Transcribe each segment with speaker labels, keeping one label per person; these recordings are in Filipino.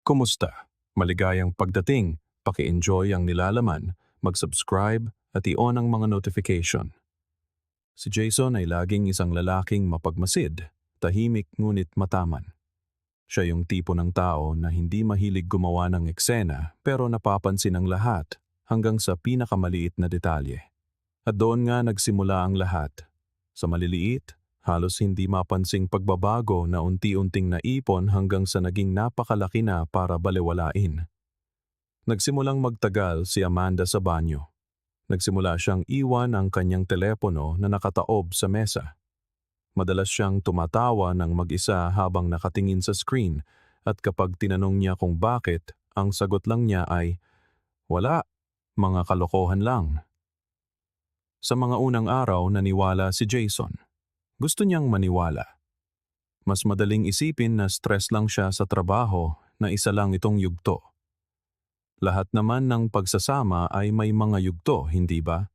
Speaker 1: Kumusta? Maligayang pagdating, paki-enjoy ang nilalaman, mag-subscribe at i-on ang mga notification. Si Jason ay laging isang lalaking mapagmasid, tahimik ngunit mataman. Siya yung tipo ng tao na hindi mahilig gumawa ng eksena pero napapansin ang lahat hanggang sa pinakamaliit na detalye. At doon nga nagsimula ang lahat. Sa maliliit, halos hindi mapansing pagbabago na unti-unting naipon hanggang sa naging napakalaki na para balewalain. Nagsimulang magtagal si Amanda sa banyo. Nagsimula siyang iwan ang kanyang telepono na nakataob sa mesa. Madalas siyang tumatawa ng mag-isa habang nakatingin sa screen at kapag tinanong niya kung bakit, ang sagot lang niya ay, "Wala, mga kalokohan lang." Sa mga unang araw naniwala si Jason. Gusto niyang maniwala. Mas madaling isipin na stress lang siya sa trabaho na isa lang itong yugto. Lahat naman ng pagsasama ay may mga yugto, hindi ba?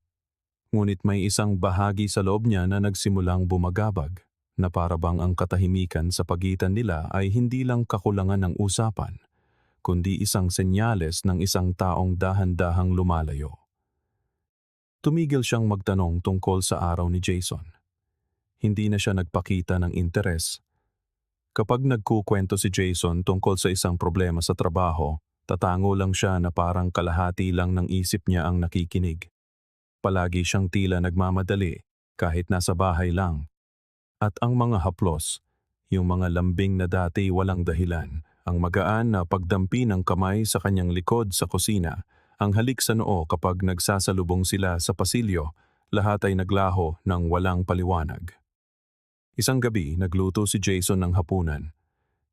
Speaker 1: Ngunit may isang bahagi sa loob niya na nagsimulang bumagabag, na para bang ang katahimikan sa pagitan nila ay hindi lang kakulangan ng usapan, kundi isang senyales ng isang taong dahan-dahang lumalayo. Tumigil siyang magtanong tungkol sa araw ni Jason. Hindi na siya nagpakita ng interes. Kapag nagkukwento si Jason tungkol sa isang problema sa trabaho, tatango lang siya na parang kalahati lang ng isip niya ang nakikinig. Palagi siyang tila nagmamadali kahit nasa bahay lang. At ang mga haplos, yung mga lambing na dati walang dahilan, ang magaan na pagdampi ng kamay sa kanyang likod sa kusina, ang halik sa noo kapag nagsasalubong sila sa pasilyo, lahat ay naglaho ng walang paliwanag. Isang gabi, nagluto si Jason ng hapunan.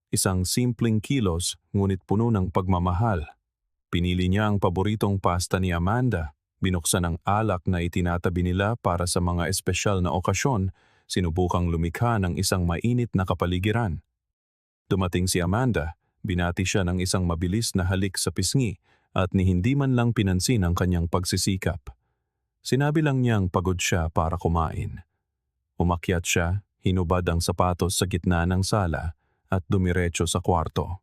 Speaker 1: Isang simpleng kilos ngunit puno ng pagmamahal. Pinili niya ang paboritong pasta ni Amanda. Binuksan ang alak na itinatabi nila para sa mga espesyal na okasyon, sinubukang lumikha ng isang mainit na kapaligiran. Dumating si Amanda, binati siya ng isang mabilis na halik sa pisngi at ni hindi man lang pinansin ang kanyang pagsisikap. Sinabi lang niyang pagod siya para kumain. Umakyat siya, hinubad ang sapatos sa gitna ng sala at dumiretso sa kwarto.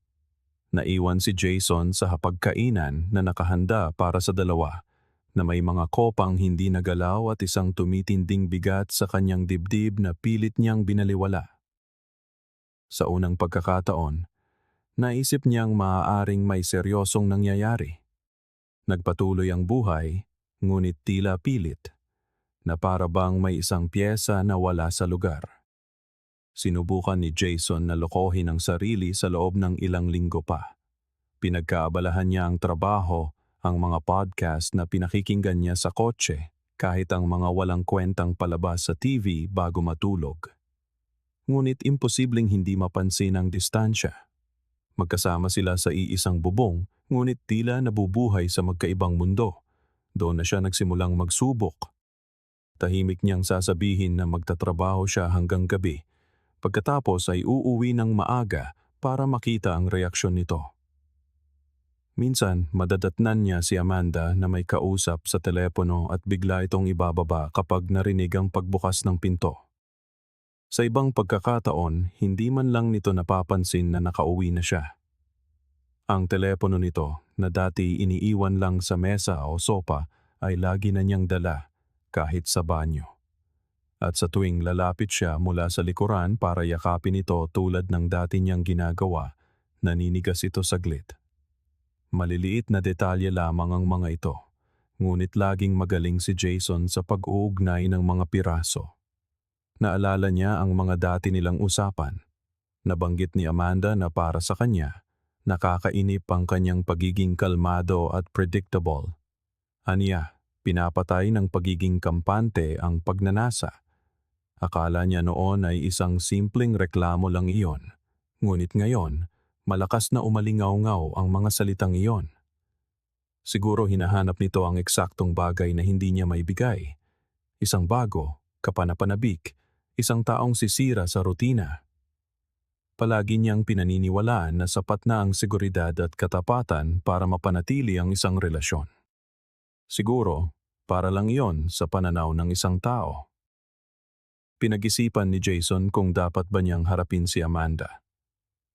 Speaker 1: Naiwan si Jason sa hapagkainan na nakahanda para sa dalawa, na may mga kopang hindi nagalaw at isang tumitinding bigat sa kanyang dibdib na pilit niyang binaliwala. Sa unang pagkakataon, naisip niyang maaaring may seryosong nangyayari. Nagpatuloy ang buhay, ngunit tila pilit, na para bang may isang pyesa na wala sa lugar. Sinubukan ni Jason na lokohin ang sarili sa loob ng ilang linggo pa. Pinagkaabalahan niya ang trabaho, ang mga podcast na pinakikinggan niya sa kotse, kahit ang mga walang kwentang palabas sa TV bago matulog. Ngunit imposibleng hindi mapansin ang distansya. Magkasama sila sa iisang bubong, ngunit tila nabubuhay sa magkaibang mundo. Doon na siya nagsimulang magsubok. Tahimik niyang sasabihin na magtatrabaho siya hanggang gabi. Pagkatapos ay uuwi ng maaga para makita ang reaksyon nito. Minsan, madadatnan niya si Amanda na may kausap sa telepono at bigla itong ibababa kapag narinig ang pagbukas ng pinto. Sa ibang pagkakataon, hindi man lang nito napapansin na nakauwi na siya. Ang telepono nito, na dati iniiwan lang sa mesa o sopa, ay lagi na niyang dala, kahit sa banyo. At sa tuwing lalapit siya mula sa likuran para yakapin ito tulad ng dati niyang ginagawa, naninigas ito saglit. Maliliit na detalye lamang ang mga ito, ngunit laging magaling si Jason sa pag-uugnay ng mga piraso. Naalala niya ang mga dati nilang usapan. Nabanggit ni Amanda na para sa kanya, nakakainip ang kanyang pagiging kalmado at predictable. Aniya, pinapatay ng pagiging kampante ang pagnanasa. Akala niya noon ay isang simpleng reklamo lang iyon. Ngunit ngayon, malakas na umalingaw-ngaw ang mga salitang iyon. Siguro hinahanap nito ang eksaktong bagay na hindi niya maibigay. Isang bago, kapanapanabik, isang taong sisira sa rutina. Palagi niyang pinaniniwalaan na sapat na ang seguridad at katapatan para mapanatili ang isang relasyon. Siguro, para lang iyon sa pananaw ng isang tao. Pinag-isipan ni Jason kung dapat ba niyang harapin si Amanda.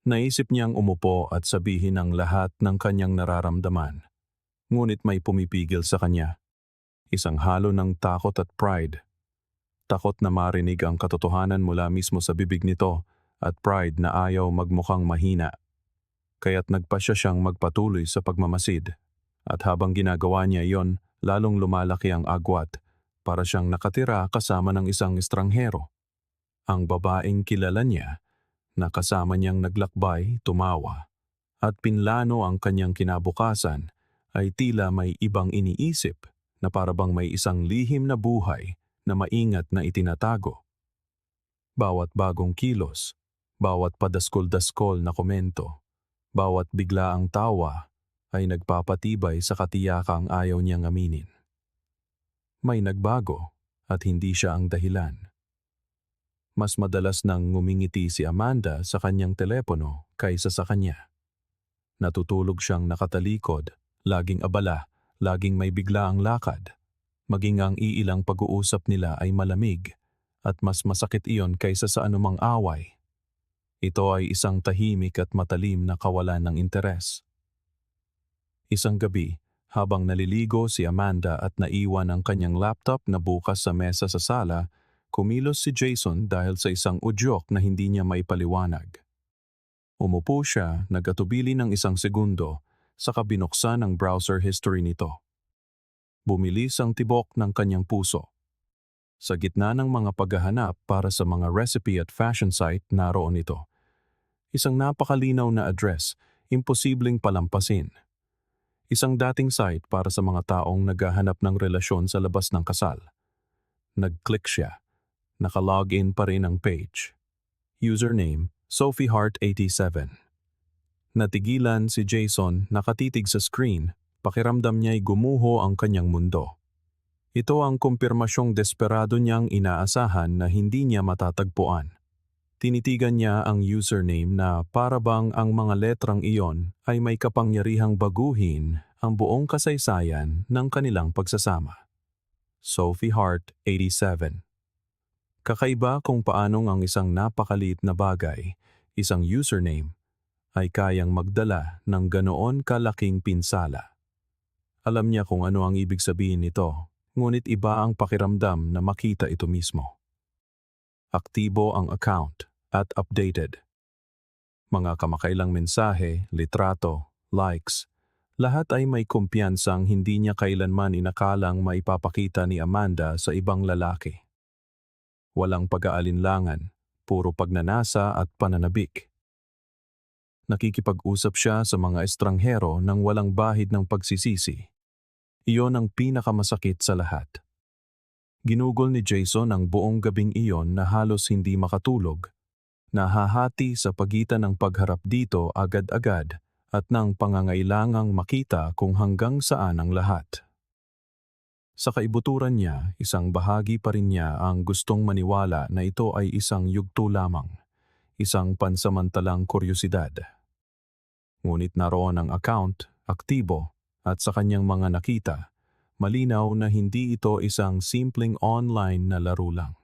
Speaker 1: Naisip niyang umupo at sabihin ang lahat ng kanyang nararamdaman. Ngunit may pumipigil sa kanya. Isang halo ng takot at pride. Takot na marinig ang katotohanan mula mismo sa bibig nito at pride na ayaw magmukhang mahina. Kaya't nagpasya siyang magpatuloy sa pagmamasid. At habang ginagawa niya iyon, lalong lumalaki ang agwat para siyang nakatira kasama ng isang estranghero. Ang babaeng kilala niya na kasama niyang naglakbay, tumawa, at pinlano ang kanyang kinabukasan ay tila may ibang iniisip na parabang may isang lihim na buhay na maingat na itinatago. Bawat bagong kilos, bawat padaskol-daskol na komento, bawat biglaang tawa ay nagpapatibay sa katiyakang ayaw niyang aminin. May nagbago at hindi siya ang dahilan. Mas madalas nang ngumingiti si Amanda sa kanyang telepono kaysa sa kanya. Natutulog siyang nakatalikod, laging abala, laging may biglaang lakad. Maging ang iilang pag-uusap nila ay malamig at mas masakit iyon kaysa sa anumang away. Ito ay isang tahimik at matalim na kawalan ng interes. Isang gabi, habang naliligo si Amanda at naiwan ang kanyang laptop na bukas sa mesa sa sala, kumilos si Jason dahil sa isang udyok na hindi niya maipaliwanag. Umupo siya, nagatubili ng isang segundo, saka binuksan ang browser history nito. Bumilis ang tibok ng kanyang puso. Sa gitna ng mga paghahanap para sa mga recipe at fashion site, naroon ito. Isang napakalinaw na address, imposibleng palampasin. Isang dating site para sa mga taong naghahanap ng relasyon sa labas ng kasal. Nag-click siya. Naka-login pa rin ang page. Username, SophieHeart87. Natigilan si Jason, nakatitig sa screen, pakiramdam niya'y gumuho ang kanyang mundo. Ito ang kumpirmasyong desperado niyang inaasahan na hindi niya matatagpuan. Tinitigan niya ang username na parabang ang mga letrang iyon ay may kapangyarihang baguhin ang buong kasaysayan ng kanilang pagsasama. SophieHeart87. Kakaiba kung paanong ang isang napakaliit na bagay, isang username, ay kayang magdala ng ganoon kalaking pinsala. Alam niya kung ano ang ibig sabihin nito, ngunit iba ang pakiramdam na makita ito mismo. Aktibo ang account at updated. Mga kamakailang mensahe, litrato, likes, lahat ay may kumpiyansang hindi niya kailanman inakalang maipapakita ni Amanda sa ibang lalaki. Walang pag-aalinlangan, puro pagnanasa at pananabik. Nakikipag-usap siya sa mga estranghero nang walang bahid ng pagsisisi. Iyon ang pinakamasakit sa lahat. Ginugol ni Jason ang buong gabing iyon na halos hindi makatulog. Nahahati sa pagitan ng pagharap dito agad-agad at ng pangangailangang makita kung hanggang saan ang lahat. Sa kaibuturan niya, isang bahagi pa rin niya ang gustong maniwala na ito ay isang yugto lamang, isang pansamantalang kuryosidad. Ngunit naroon ang account, aktibo, at sa kanyang mga nakita, malinaw na hindi ito isang simpleng online na laro lang.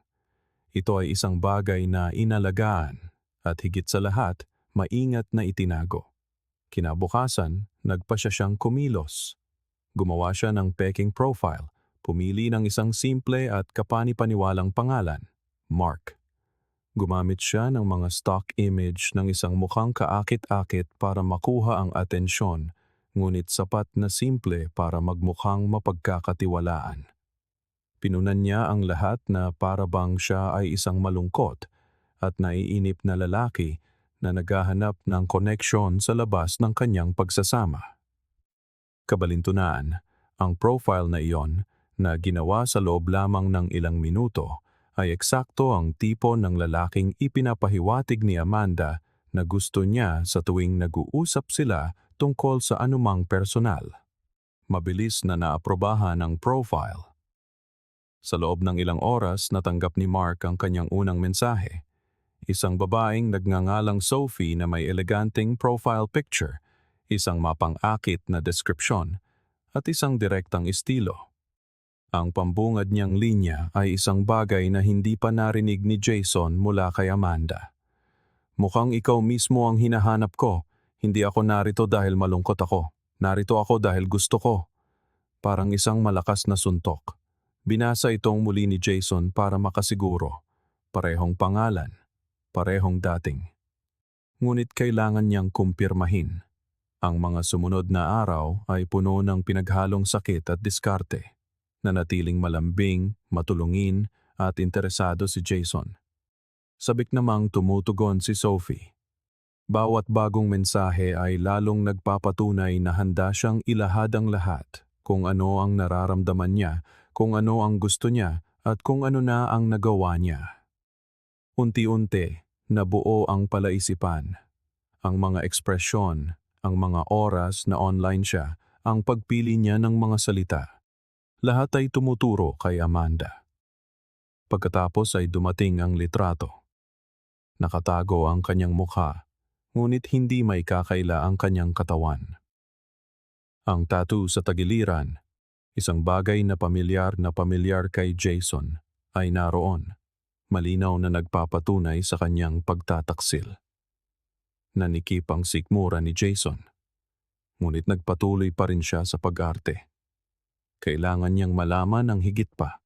Speaker 1: Ito ay isang bagay na inalagaan at higit sa lahat, maingat na itinago. Kinabukasan, nagpasya siyang kumilos. Gumawa siya ng peking profile. Pumili ng isang simple at kapani-paniwalang pangalan, Mark. Gumamit siya ng mga stock image ng isang mukhang kaakit-akit para makuha ang atensyon, ngunit sapat na simple para magmukhang mapagkakatiwalaan. Pinunan niya ang lahat na parabang siya ay isang malungkot at naiinip na lalaki na naghahanap ng koneksyon sa labas ng kanyang pagsasama. Kabalintunaan, ang profile na iyon na ginawa sa loob lamang ng ilang minuto ay eksakto ang tipo ng lalaking ipinapahiwatig ni Amanda na gusto niya sa tuwing nag-uusap sila tungkol sa anumang personal. Mabilis na naaprobahan ang profile. Sa loob ng ilang oras natanggap ni Mark ang kanyang unang mensahe. Isang babaeng nagngangalang Sophie na may eleganteng profile picture, isang mapang-akit na deskripsyon, at isang direktang estilo. Ang pambungad niyang linya ay isang bagay na hindi pa narinig ni Jason mula kay Amanda. Mukhang ikaw mismo ang hinahanap ko. Hindi ako narito dahil malungkot ako. Narito ako dahil gusto ko. Parang isang malakas na suntok. Binasa itong muli ni Jason para makasiguro. Parehong pangalan, parehong dating. Ngunit kailangan niyang kumpirmahin. Ang mga sumunod na araw ay puno ng pinaghalong sakit at diskarte. Nanatiling malambing, matulungin at interesado si Jason. Sabik namang tumutugon si Sophie. Bawat bagong mensahe ay lalong nagpapatunay na handa siyang ilahad ang lahat, kung ano ang nararamdaman niya, kung ano ang gusto niya, at kung ano na ang nagawa niya. Unti-unti, nabuo ang palaisipan, ang mga ekspresyon, ang mga oras na online siya, ang pagpili niya ng mga salita. Lahat ay tumuturo kay Amanda. Pagkatapos ay dumating ang litrato. Nakatago ang kanyang mukha, ngunit hindi may kakaila ang kanyang katawan. Ang tattoo sa tagiliran, isang bagay na pamilyar kay Jason, ay naroon. Malinaw na nagpapatunay sa kanyang pagtataksil. Nanikip ang sikmura ni Jason, ngunit nagpatuloy pa rin siya sa pag-arte. Kailangan niyang malaman ang higit pa.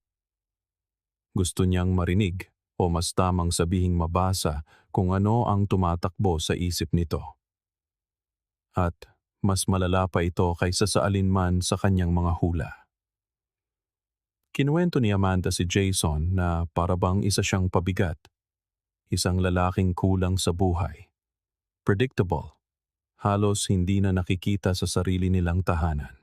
Speaker 1: Gusto niyang marinig o mas tamang sabihing mabasa kung ano ang tumatakbo sa isip nito. At mas malala pa ito kaysa sa alinman sa kanyang mga hula. Kinuwento ni Amanda si Jason na parabang isa siyang pabigat. Isang lalaking kulang sa buhay. Predictable. Halos hindi na nakikita sa sarili nilang tahanan.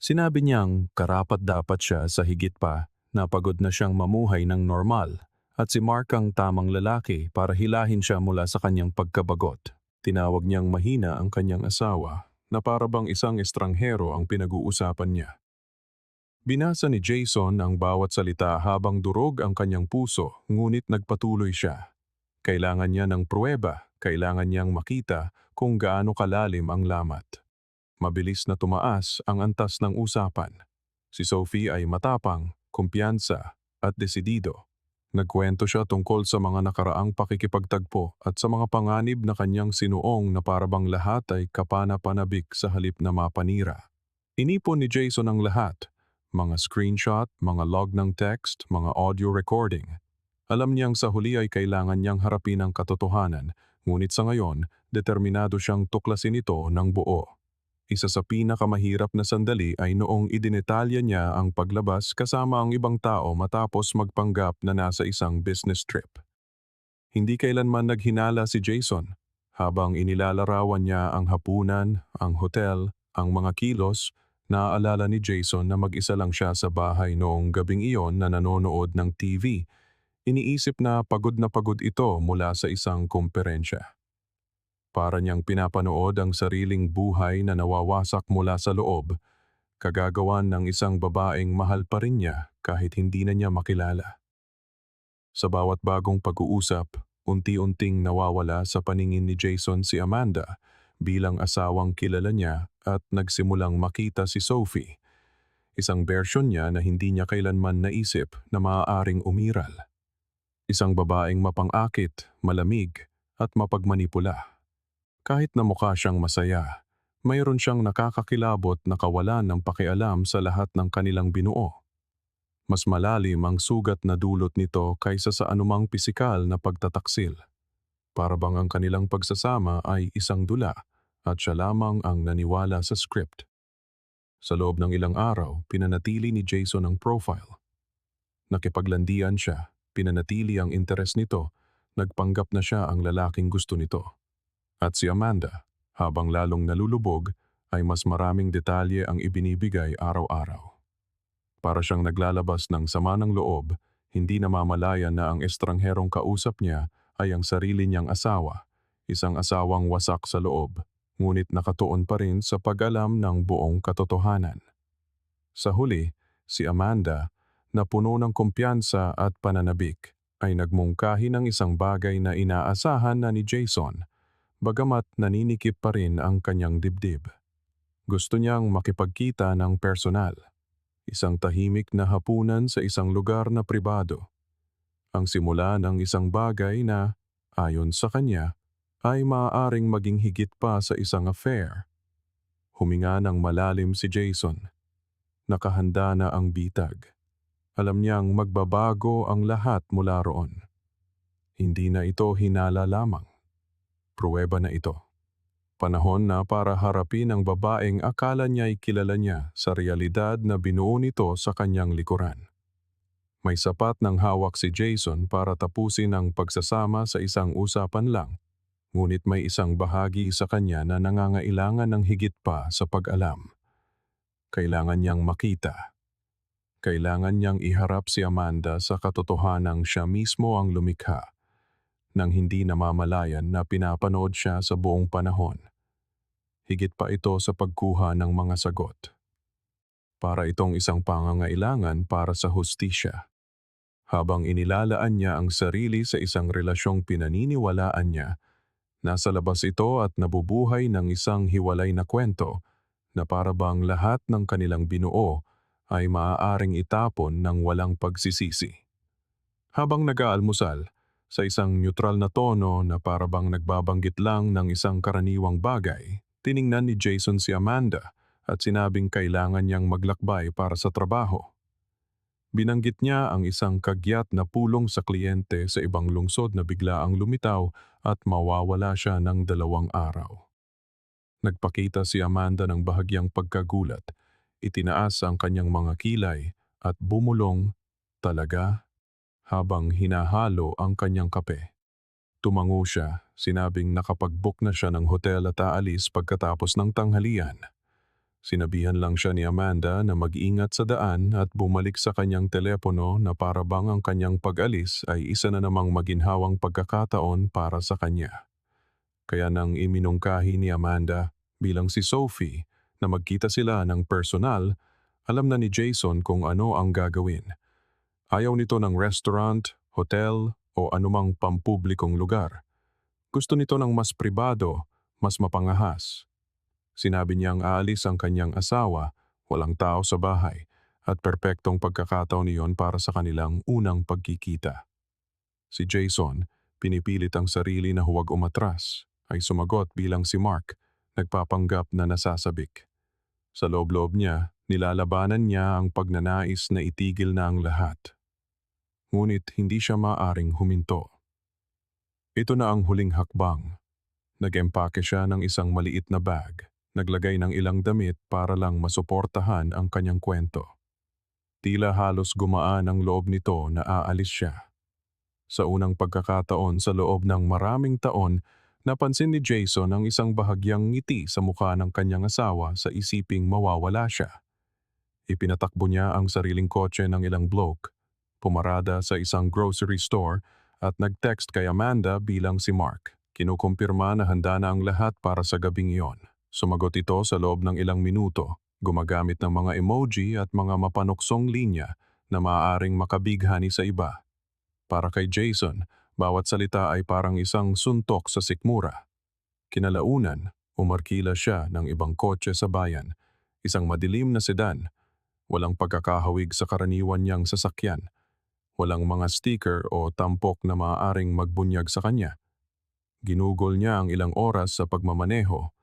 Speaker 1: Sinabi niyang karapat-dapat siya sa higit pa na pagod na siyang mamuhay ng normal at si Mark ang tamang lalaki para hilahin siya mula sa kanyang pagkabagot. Tinawag niyang mahina ang kanyang asawa na parabang isang estranghero ang pinag-uusapan niya. Binasa ni Jason ang bawat salita habang durog ang kanyang puso, ngunit nagpatuloy siya. Kailangan niya ng pruweba, kailangan niyang makita kung gaano kalalim ang lamat. Mabilis na tumaas ang antas ng usapan. Si Sophie ay matapang, kumpiyansa, at desidido. Nagkwento siya tungkol sa mga nakaraang pakikipagtagpo at sa mga panganib na kanyang sinuong na parabang lahat ay kapana-panabik sa halip na mapanira. Inipon ni Jason ang lahat. Mga screenshot, mga log ng text, mga audio recording. Alam niyang sa huli ay kailangan niyang harapin ang katotohanan, ngunit sa ngayon, determinado siyang tuklasin ito ng buo. Isa sa pinakamahirap na sandali ay noong idinetalya niya ang paglabas kasama ang ibang tao matapos magpanggap na nasa isang business trip. Hindi kailanman naghinala si Jason. Habang inilalarawan niya ang hapunan, ang hotel, ang mga kilos, naaalala ni Jason na mag-isa lang siya sa bahay noong gabing iyon na nanonood ng TV. Iniisip na pagod ito mula sa isang komperensya. Para niyang pinapanood ang sariling buhay na nawawasak mula sa loob, kagagawan ng isang babaeng mahal pa rin niya kahit hindi na niya makilala. Sa bawat bagong pag-uusap, unti-unting nawawala sa paningin ni Jason si Amanda bilang asawang kilala niya at nagsimulang makita si Sophie. Isang bersyon niya na hindi niya kailanman naisip na maaaring umiral. Isang babaeng mapang-akit, malamig, at mapagmanipula. Kahit na mukha siyang masaya, mayroon siyang nakakakilabot na kawalan ng pakialam sa lahat ng kanilang binuo. Mas malalim ang sugat na dulot nito kaysa sa anumang pisikal na pagtataksil. Para bang ang kanilang pagsasama ay isang dula at siya lamang ang naniwala sa script. Sa loob ng ilang araw, pinanatili ni Jason ang profile. Nakipaglandian siya, pinanatili ang interes nito, nagpanggap na siya ang lalaking gusto nito. At si Amanda, habang lalong nalulubog, ay mas maraming detalye ang ibinibigay araw-araw. Para siyang naglalabas ng sama ng loob, hindi namamalayan na ang estrangherong kausap niya ay ang sarili niyang asawa, isang asawang wasak sa loob, ngunit nakatuon pa rin sa pag-alam ng buong katotohanan. Sa huli, si Amanda, na puno ng kumpiyansa at pananabik, ay nagmungkahi ng isang bagay na inaasahan na ni Jason, bagamat naninikip pa rin ang kanyang dibdib. Gusto niyang makipagkita ng personal. Isang tahimik na hapunan sa isang lugar na pribado. Ang simula ng isang bagay na Ayon sa kanya, ay maaaring maging higit pa sa isang affair. Huminga ng malalim si Jason. Nakahanda na ang bitag. Alam niyang magbabago ang lahat mula roon. Hindi na ito hinala lamang. Pruweba na ito. Panahon na para harapin ang babaeng akala niya'y kilala niya sa realidad na binuo nito sa kanyang likuran. May sapat ng hawak si Jason para tapusin ang pagsasama sa isang usapan lang, ngunit may isang bahagi sa kanya na nangangailangan ng higit pa sa pag-alam. Kailangan niyang makita. Kailangan niyang iharap si Amanda sa katotohanang siya mismo ang lumikha, nang hindi namamalayan na pinapanood siya sa buong panahon. Higit pa ito sa pagkuha ng mga sagot. Para itong isang pangangailangan para sa hustisya. Habang inilalaan niya ang sarili sa isang relasyong pinaniniwalaan niya, nasa labas ito at nabubuhay ng isang hiwalay na kwento na para bang lahat ng kanilang binuo ay maaaring itapon ng walang pagsisisi. Habang nag-aalmusal, sa isang neutral na tono na para bang nagbabanggit lang ng isang karaniwang bagay, tiningnan ni Jason si Amanda at sinabing kailangan niyang maglakbay para sa trabaho. Binanggit niya ang isang kagyat na pulong sa kliyente sa ibang lungsod na bigla ang lumitaw at mawawala siya ng 2 araw. Nagpakita si Amanda ng bahagyang pagkagulat. Itinaas ang kanyang mga kilay at bumulong, talaga, habang hinahalo ang kanyang kape. Tumango siya, sinabing nakapag-book na siya ng hotel at aalis pagkatapos ng tanghalian. Sinabihan lang siya ni Amanda na mag-ingat sa daan at bumalik sa kanyang telepono na para bang ang kanyang pag-alis ay isa na namang maginhawang pagkakataon para sa kanya. Kaya nang iminungkahi ni Amanda bilang si Sophie na magkita sila ng personal, alam na ni Jason kung ano ang gagawin. Ayaw nito ng restaurant, hotel o anumang pampublikong lugar. Gusto nito ng mas pribado, mas mapangahas. Sinabi niyang aalis ang kanyang asawa, walang tao sa bahay, at perpektong pagkakataon iyon para sa kanilang unang pagkikita. Si Jason, pinipilit ang sarili na huwag umatras, ay sumagot bilang si Mark, nagpapanggap na nasasabik. Sa loob-loob niya, nilalabanan niya ang pagnanais na itigil na ang lahat. Ngunit hindi siya maaring huminto. Ito na ang huling hakbang. Nag-empake siya ng isang maliit na bag. Naglagay ng ilang damit para lang masuportahan ang kanyang kwento. Tila halos gumaan ang loob nito na aalis siya. Sa unang pagkakataon sa loob ng maraming taon, napansin ni Jason ang isang bahagyang ngiti sa mukha ng kanyang asawa sa isiping mawawala siya. Ipinatakbo niya ang sariling kotse ng ilang bloke, pumarada sa isang grocery store at nag-text kay Amanda bilang si Mark. Kinukumpirma na handa na ang lahat para sa gabing iyon. Sumagot ito sa loob ng ilang minuto, gumagamit ng mga emoji at mga mapanuksong linya na maaaring makabighani sa iba. Para kay Jason, bawat salita ay parang isang suntok sa sikmura. Kinalaunan, umarkila siya ng ibang kotse sa bayan, isang madilim na sedan, walang pagkakahawig sa karaniwan niyang sasakyan, walang mga sticker o tampok na maaaring magbunyag sa kanya. Ginugol niya ang ilang oras sa pagmamaneho,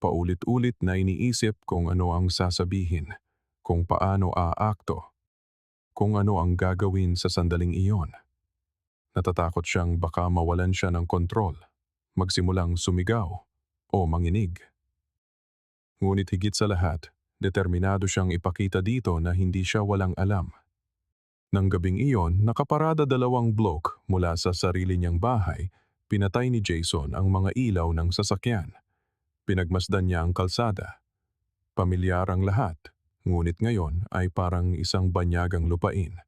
Speaker 1: paulit-ulit na iniisip kung ano ang sasabihin, kung paano aakto, kung ano ang gagawin sa sandaling iyon. Natatakot siyang baka mawalan siya ng kontrol, magsimulang sumigaw o manginig. Ngunit higit sa lahat, determinado siyang ipakita dito na hindi siya walang alam. Nang gabing iyon, nakaparada 2 bloke mula sa sarili niyang bahay, pinatay ni Jason ang mga ilaw ng sasakyan. Pinagmasdan niya ang kalsada. Pamilyar ang lahat, ngunit ngayon ay parang isang banyagang lupain.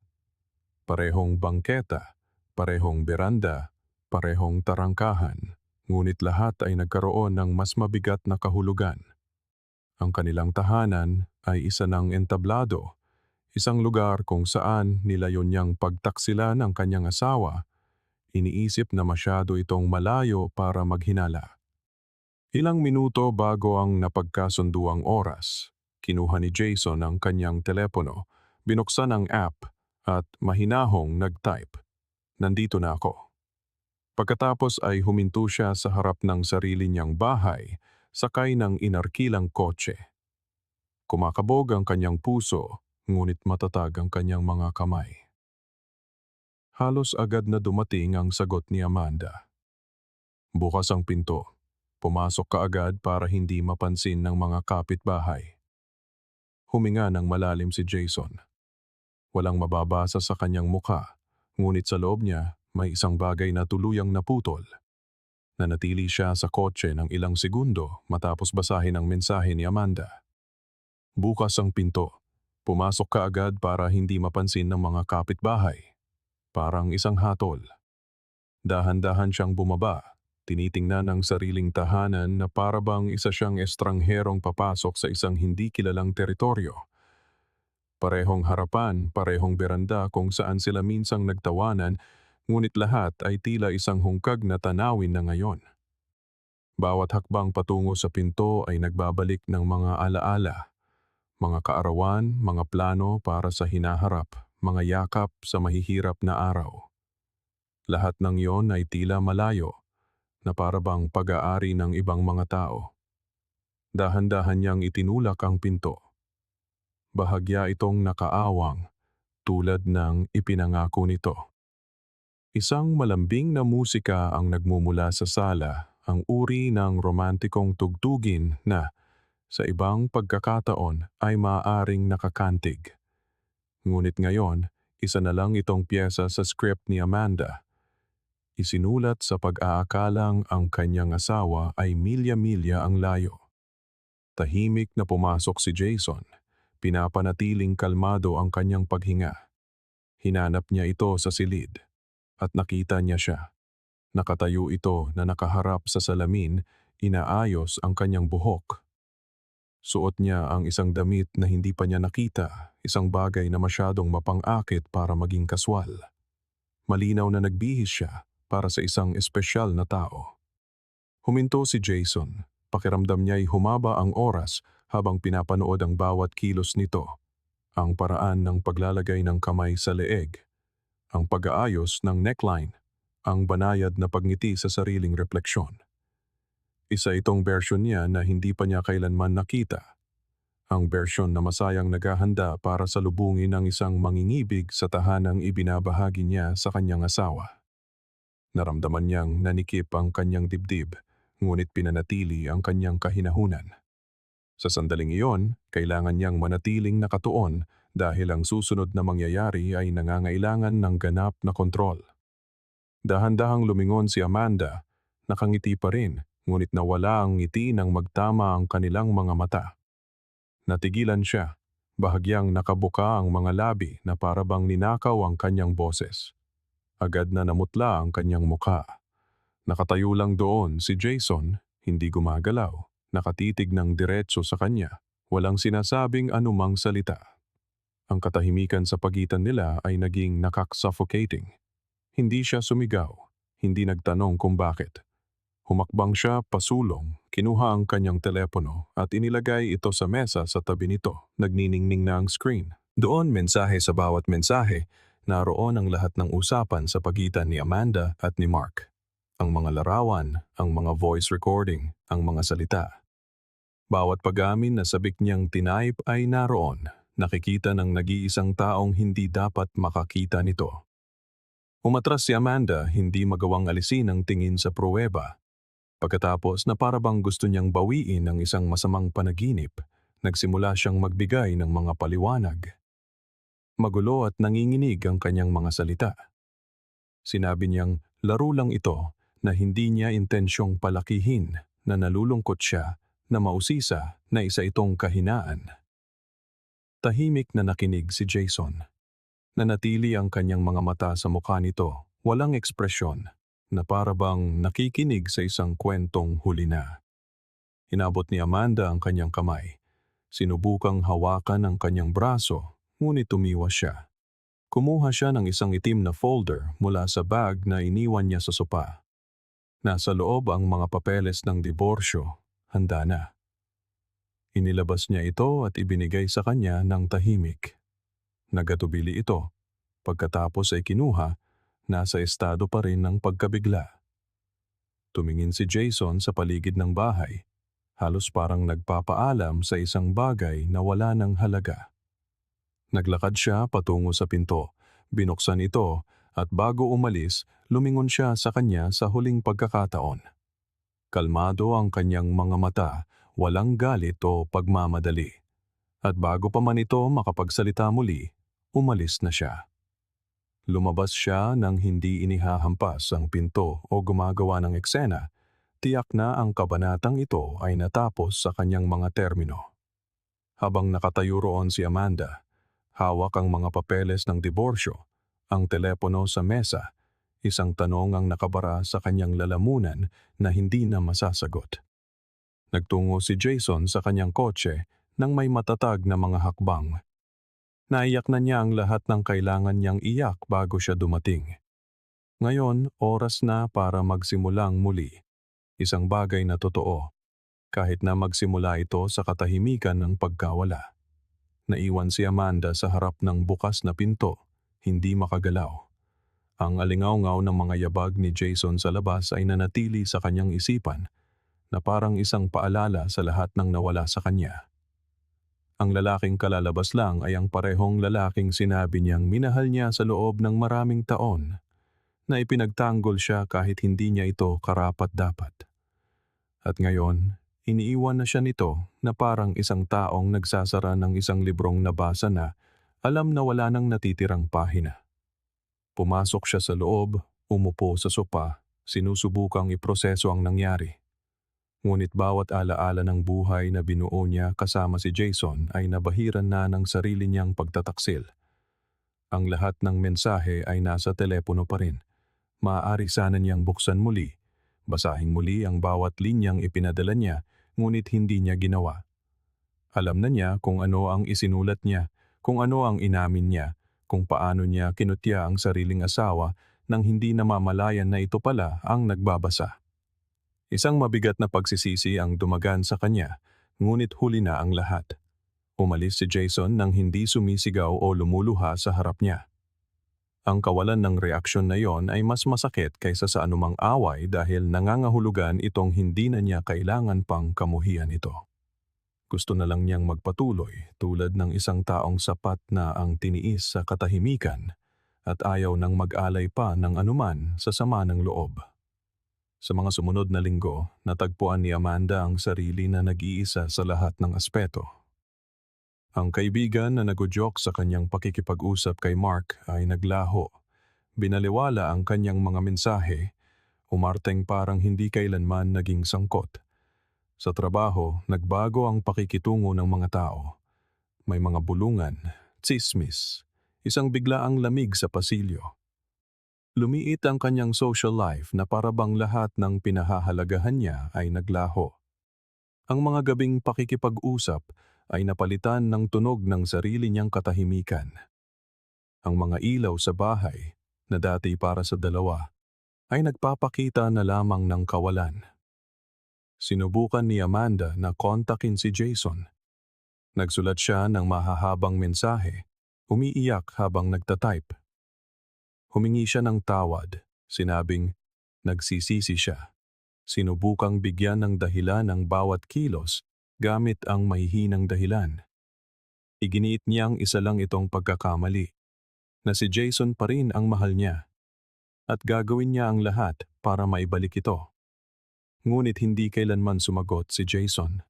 Speaker 1: Parehong bangketa, parehong beranda, parehong tarangkahan, ngunit lahat ay nagkaroon ng mas mabigat na kahulugan. Ang kanilang tahanan ay isa ng entablado, isang lugar kung saan nilayon niyang pagtaksilan ang kanyang asawa, iniisip na masyado itong malayo para maghinala. Ilang minuto bago ang napagkasunduang oras, kinuha ni Jason ang kanyang telepono, binuksan ang app at mahinahong nag-type, "Nandito na ako." Pagkatapos ay huminto siya sa harap ng sarili niyang bahay, sakay ng inarkilang kotse. Kumakabog ang kanyang puso, ngunit matatag ang kanyang mga kamay. Halos agad na dumating ang sagot ni Amanda. Bukas ang pinto. Pumasok ka agad para hindi mapansin ng mga kapitbahay. Huminga ng malalim si Jason. Walang mababasa sa kanyang muka, ngunit sa loob niya may isang bagay na tuluyang naputol. Nanatili siya sa kotse ng ilang segundo matapos basahin ang mensahe ni Amanda. Bukas ang pinto. Pumasok ka agad para hindi mapansin ng mga kapitbahay. Parang isang hatol. Dahan-dahan siyang bumaba. Tinitingnan ang sariling tahanan na parabang isa siyang estrangherong papasok sa isang hindi kilalang teritoryo. Parehong harapan, parehong beranda kung saan sila minsang nagtawanan, ngunit lahat ay tila isang hungkag na tanawin na ngayon. Bawat hakbang patungo sa pinto ay nagbabalik ng mga alaala, mga kaarawan, mga plano para sa hinaharap, mga yakap sa mahihirap na araw. Lahat ng iyon ay tila malayo, na parabang pag-aari ng ibang mga tao. Dahan-dahan niyang itinulak ang pinto. Bahagya itong nakaawang, tulad ng ipinangako nito. Isang malambing na musika ang nagmumula sa sala, ang uri ng romantikong tugtugin na, sa ibang pagkakataon, ay maaaring nakakantig. Ngunit ngayon, isa na lang itong piyesa sa script ni Amanda. Isinulat sa pag-aakalang ang kanyang asawa ay milya-milya ang layo. Tahimik na pumasok si Jason. Pinapanatiling kalmado ang kanyang paghinga. Hinanap niya ito sa silid. At nakita niya siya. Nakatayo ito na nakaharap sa salamin, inaayos ang kanyang buhok. Suot niya ang isang damit na hindi pa niya nakita, isang bagay na masyadong mapang-akit para maging kaswal. Malinaw na nagbihis siya para sa isang espesyal na tao. Huminto si Jason. Pakiramdam niya'y humaba ang oras habang pinapanood ang bawat kilos nito. Ang paraan ng paglalagay ng kamay sa leeg, ang pag-aayos ng neckline, ang banayad na pagngiti sa sariling refleksyon. Isa itong version niya na hindi pa niya kailanman nakita. Ang version na masayang naghahanda para salubungin ang isang mangingibig sa tahanang ibinabahagi niya sa kanyang asawa. Naramdaman niyang nanikip ang kanyang dibdib, ngunit pinanatili ang kanyang kahinahunan. Sa sandaling iyon, kailangan niyang manatiling nakatuon dahil ang susunod na mangyayari ay nangangailangan ng ganap na kontrol. Dahan-dahang lumingon si Amanda, nakangiti pa rin, ngunit nawala ang ngiti nang magtama ang kanilang mga mata. Natigilan siya, bahagyang nakabuka ang mga labi na parabang ninakaw ang kanyang boses. Agad na namutla ang kanyang muka. Nakatayo lang doon si Jason, hindi gumagalaw, nakatitig ng diretso sa kanya, walang sinasabing anumang salita. Ang katahimikan sa pagitan nila ay naging nakak-suffocating. Hindi siya sumigaw, hindi nagtanong kung bakit. Humakbang siya pasulong, kinuha ang kanyang telepono at inilagay ito sa mesa sa tabi nito, nagniningning na ang screen. Doon mensahe sa bawat mensahe, naroon ang lahat ng usapan sa pagitan ni Amanda at ni Mark. Ang mga larawan, ang mga voice recording, ang mga salita. Bawat pag-amin na sabik niyang tinype ay naroon, nakikita ng nag-iisang taong hindi dapat makakita nito. Umatras si Amanda, hindi magawang alisin ang tingin sa pruweba. Pagkatapos na parabang gusto niyang bawiin ang isang masamang panaginip, nagsimula siyang magbigay ng mga paliwanag. Magulo at nanginginig ang kanyang mga salita. Sinabi niyang laro lang ito na hindi niya intensyong palakihin, na nalulungkot siya, na mausisa na isa itong kahinaan. Tahimik na nakinig si Jason. Nanatili ang kanyang mga mata sa mukha nito, walang ekspresyon, na parabang nakikinig sa isang kwentong huli na. Inabot ni Amanda ang kanyang kamay. Sinubukang hawakan ang kanyang braso, ngunit tumiwas siya. Kumuha siya ng isang itim na folder mula sa bag na iniwan niya sa sopa. Nasa loob ang mga papeles ng diborsyo, handa na. Inilabas niya ito at ibinigay sa kanya ng tahimik. Nagatubili ito. Pagkatapos ay kinuha, nasa estado pa rin ng pagkabigla. Tumingin si Jason sa paligid ng bahay, halos parang nagpapaalam sa isang bagay na wala ng halaga. Naglakad siya patungo sa pinto, binuksan ito, at bago umalis, lumingon siya sa kanya sa huling pagkakataon. Kalmado ang kanyang mga mata, walang galit o pagmamadali. At bago pa man ito makapagsalita muli, umalis na siya. Lumabas siya nang hindi inihahampas ang pinto o gumagawa ng eksena, tiyak na ang kabanatang ito ay natapos sa kanyang mga termino. Habang nakatayo roon si Amanda, hawak ang mga papeles ng diborsyo, ang telepono sa mesa, isang tanong ang nakabara sa kanyang lalamunan na hindi na masasagot. Nagtungo si Jason sa kanyang kotse nang may matatag na mga hakbang. Naiyak na niya ang lahat ng kailangan niyang iyak bago siya dumating. Ngayon, oras na para magsimulang muli. Isang bagay na totoo, kahit na magsimula ito sa katahimikan ng pagkawala. Naiwan si Amanda sa harap ng bukas na pinto, hindi makagalaw. Ang alingaw-ngaw ng mga yabag ni Jason sa labas ay nanatili sa kanyang isipan, na parang isang paalala sa lahat ng nawala sa kanya. Ang lalaking kalalabas lang ay ang parehong lalaking sinabi niyang minahal niya sa loob ng maraming taon, na ipinagtanggol siya kahit hindi niya ito karapat-dapat. At ngayon, iniiwan na siya nito na parang isang taong nagsasara ng isang librong nabasa na alam na wala nang natitirang pahina. Pumasok siya sa loob, umupo sa sopa, sinusubukang iproseso ang nangyari. Ngunit bawat alaala ng buhay na binuo niya kasama si Jason ay nabahiran na ng sarili niyang pagtataksil. Ang lahat ng mensahe ay nasa telepono pa rin. Maaari sana niyang buksan muli, basahin muli ang bawat linyang ipinadala niya, ngunit hindi niya ginawa. Alam na niya kung ano ang isinulat niya, kung ano ang inamin niya, kung paano niya kinutya ang sariling asawa nang hindi namamalayan na ito pala ang nagbabasa. Isang mabigat na pagsisisi ang dumagan sa kanya, ngunit huli na ang lahat. Umalis si Jason nang hindi sumisigaw o lumuluha sa harap niya. Ang kawalan ng reaksyon na yon ay mas masakit kaysa sa anumang away dahil nangangahulugan itong hindi na niya kailangan pang kamuhian ito. Gusto na lang niyang magpatuloy tulad ng isang taong sapat na ang tiniis sa katahimikan at ayaw nang mag-alay pa ng anuman sa sama ng loob. Sa mga sumunod na linggo, natagpuan ni Amanda ang sarili na nag-iisa sa lahat ng aspeto. Ang kaibigan na nag-joke sa kanyang pakikipag-usap kay Mark ay naglaho. Binaliwala ang kanyang mga mensahe, umarteng parang hindi kailanman naging sangkot. Sa trabaho, nagbago ang pakikitungo ng mga tao. May mga bulungan, tsismis, isang biglaang lamig sa pasilyo. Lumiit ang kanyang social life na parabang lahat ng pinahahalagahan niya ay naglaho. Ang mga gabing pakikipag-usap ay napalitan ng tunog ng sarili niyang katahimikan. Ang mga ilaw sa bahay, na dati para sa dalawa, ay nagpapakita na lamang ng kawalan. Sinubukan ni Amanda na kontakin si Jason. Nagsulat siya ng mahahabang mensahe, umiiyak habang nagtatype. Humingi siya ng tawad, sinabing nagsisisi siya. Sinubukang bigyan ng dahilan ang bawat kilos gamit ang mahihinang dahilan. Iginiit niyang isa lang itong pagkakamali, na si Jason pa rin ang mahal niya, at gagawin niya ang lahat para maibalik ito. Ngunit hindi kailanman sumagot si Jason.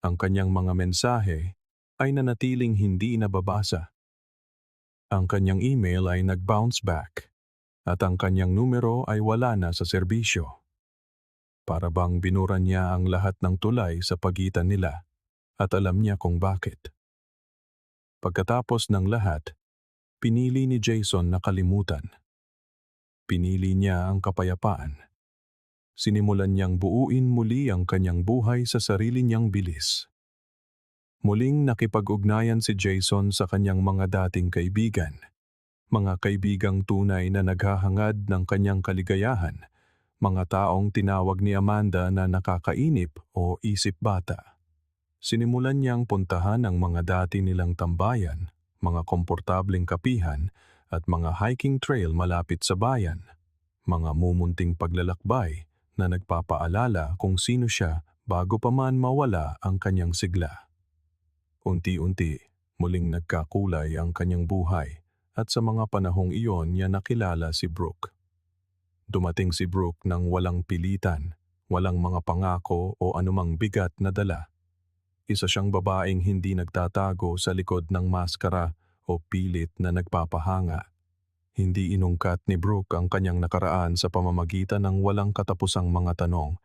Speaker 1: Ang kanyang mga mensahe ay nanatiling hindi nababasa. Ang kanyang email ay nag-bounce back, at ang kanyang numero ay wala na sa serbisyo. Para bang binura niya ang lahat ng tulay sa pagitan nila, at alam niya kung bakit. Pagkatapos ng lahat, pinili ni Jason na kalimutan. Pinili niya ang kapayapaan. Sinimulan niyang buuin muli ang kanyang buhay sa sarili niyang bilis. Muling nakipag-ugnayan si Jason sa kanyang mga dating kaibigan. Mga kaibigang tunay na naghahangad ng kanyang kaligayahan. Mga taong tinawag ni Amanda na nakakainip o isip bata. Sinimulan niyang puntahan ang mga dati nilang tambayan, mga komportableng kapihan at mga hiking trail malapit sa bayan. Mga mumunting paglalakbay na nagpapaalala kung sino siya bago pa man mawala ang kanyang sigla. Unti-unti, muling nagkakulay ang kanyang buhay at sa mga panahong iyon niya nakilala si Brooke. Dumating si Brooke nang walang pilitan, walang mga pangako o anumang bigat na dala. Isa siyang babaeng hindi nagtatago sa likod ng maskara o pilit na nagpapahanga. Hindi inungkat ni Brooke ang kanyang nakaraan sa pamamagitan ng walang katapusang mga tanong,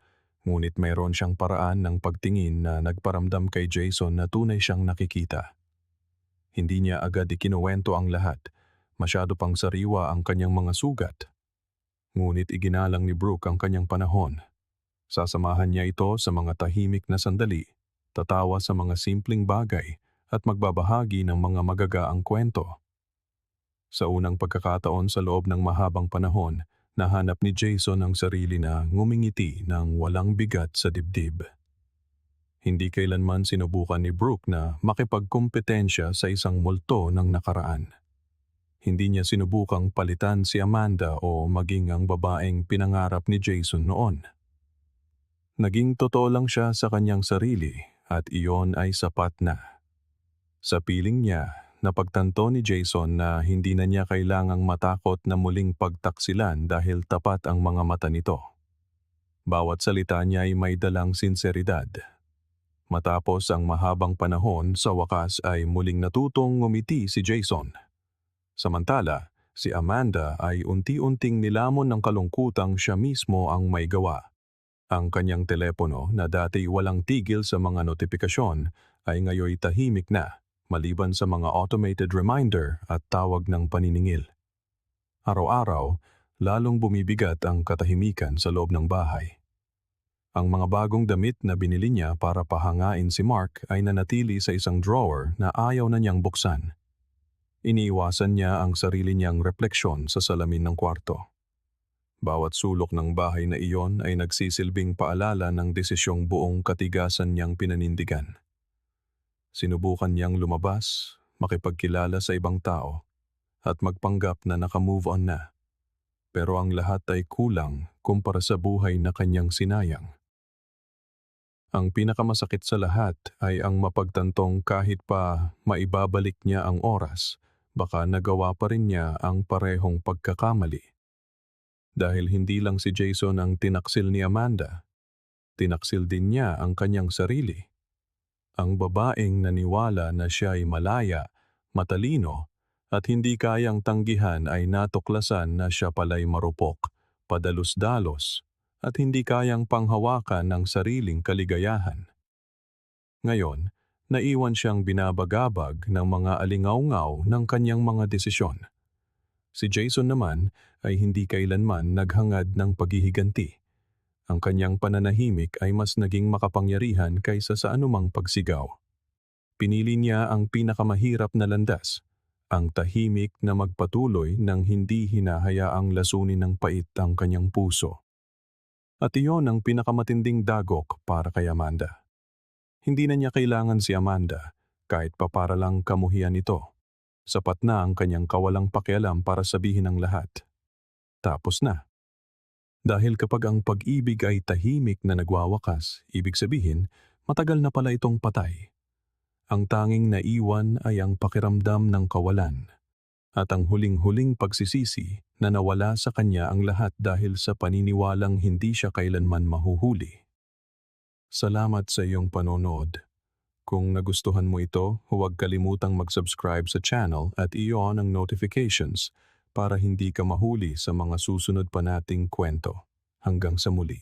Speaker 1: ngunit mayroon siyang paraan ng pagtingin na nagparamdam kay Jason na tunay siyang nakikita. Hindi niya agad ikinuwento ang lahat, masyado pang sariwa ang kanyang mga sugat. Ngunit iginalang ni Brooke ang kanyang panahon. Sasamahan niya ito sa mga tahimik na sandali, tatawa sa mga simpleng bagay at magbabahagi ng mga magagaang kwento. Sa unang pagkakataon sa loob ng mahabang panahon, nahanap ni Jason ang sarili na ngumingiti ng walang bigat sa dibdib. Hindi kailanman sinubukan ni Brooke na makipagkompetensya sa isang multo ng nakaraan. Hindi niya sinubukang palitan si Amanda o maging ang babaeng pinangarap ni Jason noon. Naging totoo lang siya sa kanyang sarili at iyon ay sapat na. Sa piling niya, napagtanto ni Jason na hindi na niya kailangang matakot na muling pagtaksilan dahil tapat ang mga mata nito. Bawat salita niya ay may dalang sinseridad. Matapos ang mahabang panahon, sa wakas ay muling natutong ngumiti si Jason. Samantala, si Amanda ay unti-unting nilamon ng kalungkutang siya mismo ang may gawa. Ang kanyang telepono na dati walang tigil sa mga notifikasyon ay ngayoy tahimik na, maliban sa mga automated reminder at tawag ng paniningil. Araw-araw, lalong bumibigat ang katahimikan sa loob ng bahay. Ang mga bagong damit na binili niya para pahangain si Mark ay nanatili sa isang drawer na ayaw na niyang buksan. Iniiwasan niya ang sarili niyang refleksyon sa salamin ng kwarto. Bawat sulok ng bahay na iyon ay nagsisilbing paalala ng desisyong buong katigasan niyang pinanindigan. Sinubukan niyang lumabas, makipagkilala sa ibang tao, at magpanggap na naka-move on na. Pero ang lahat ay kulang kumpara sa buhay na kanyang sinayang. Ang pinakamasakit sa lahat ay ang mapagtantong kahit pa maibabalik niya ang oras, baka nagawa pa rin niya ang parehong pagkakamali. Dahil hindi lang si Jason ang tinaksil ni Amanda, tinaksil din niya ang kanyang sarili. Ang babaeng naniwala na siya ay malaya, matalino, at hindi kayang tanggihan ay natuklasan na siya pala'y marupok, padalos-dalos, at hindi kayang panghawakan ng sariling kaligayahan. Ngayon, naiwan siyang binabagabag ng mga alingaw-ngaw ng kanyang mga desisyon. Si Jason naman ay hindi kailanman naghangad ng paghihiganti. Ang kanyang pananahimik ay mas naging makapangyarihan kaysa sa anumang pagsigaw. Pinili niya ang pinakamahirap na landas, ang tahimik na magpatuloy nang hindi hinahayaang lasunin ng pait ang kanyang puso. At iyon ang pinakamatinding dagok para kay Amanda. Hindi na niya kailangan si Amanda, kahit pa para lang kamuhian ito. Sapat na ang kanyang kawalang pakialam para sabihin ang lahat. Tapos na. Dahil kapag ang pag-ibig ay tahimik na nagwawakas, ibig sabihin, matagal na pala itong patay. Ang tanging naiwan ay ang pakiramdam ng kawalan. At ang huling-huling pagsisisi na nawala sa kanya ang lahat dahil sa paniniwalang hindi siya kailanman mahuhuli. Salamat sa iyong panonood. Kung nagustuhan mo ito, huwag kalimutang mag-subscribe sa channel at i-on ang notifications para hindi ka mahuli sa mga susunod pa nating kwento. Hanggang sa muli.